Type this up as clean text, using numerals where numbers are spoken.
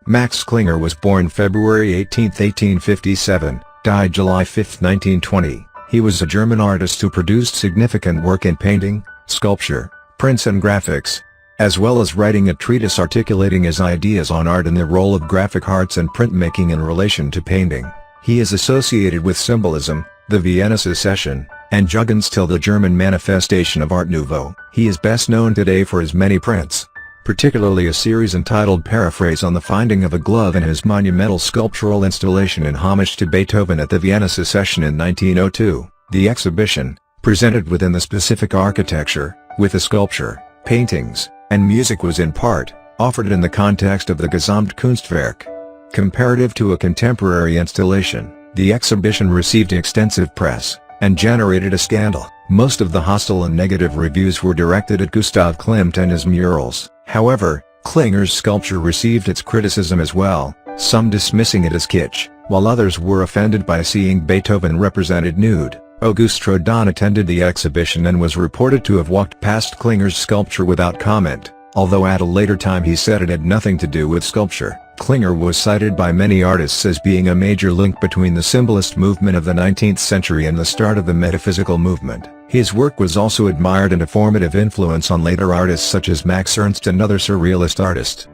Max Klinger was born February 18, 1857, died July 5, 1920. He was a German artist who produced significant work in painting, sculpture, prints and graphics, as well as writing a treatise articulating his ideas on art and the role of graphic arts and printmaking in relation to painting. He is associated with symbolism, the Vienna Secession, and Jugendstil, the German manifestation of Art Nouveau. He is best known today for his many prints, particularly a series entitled Paraphrase on the finding of a glove and his monumental sculptural installation in homage to Beethoven at the Vienna Secession in 1902. The exhibition, presented within the specific architecture, with the sculpture, paintings, and music, was in part offered in the context of the Gesamtkunstwerk. Comparative to a contemporary installation, the exhibition received extensive press, and generated a scandal. Most of the hostile and negative reviews were directed at Gustav Klimt and his murals. However, Klinger's sculpture received its criticism as well, some dismissing it as kitsch, while others were offended by seeing Beethoven represented nude. Auguste Rodin attended the exhibition and was reported to have walked past Klinger's sculpture without comment, although at a later time he said it had nothing to do with sculpture. Klinger was cited by many artists as being a major link between the symbolist movement of the 19th century and the start of the metaphysical movement. His work was also admired and a formative influence on later artists such as Max Ernst and other surrealist artists.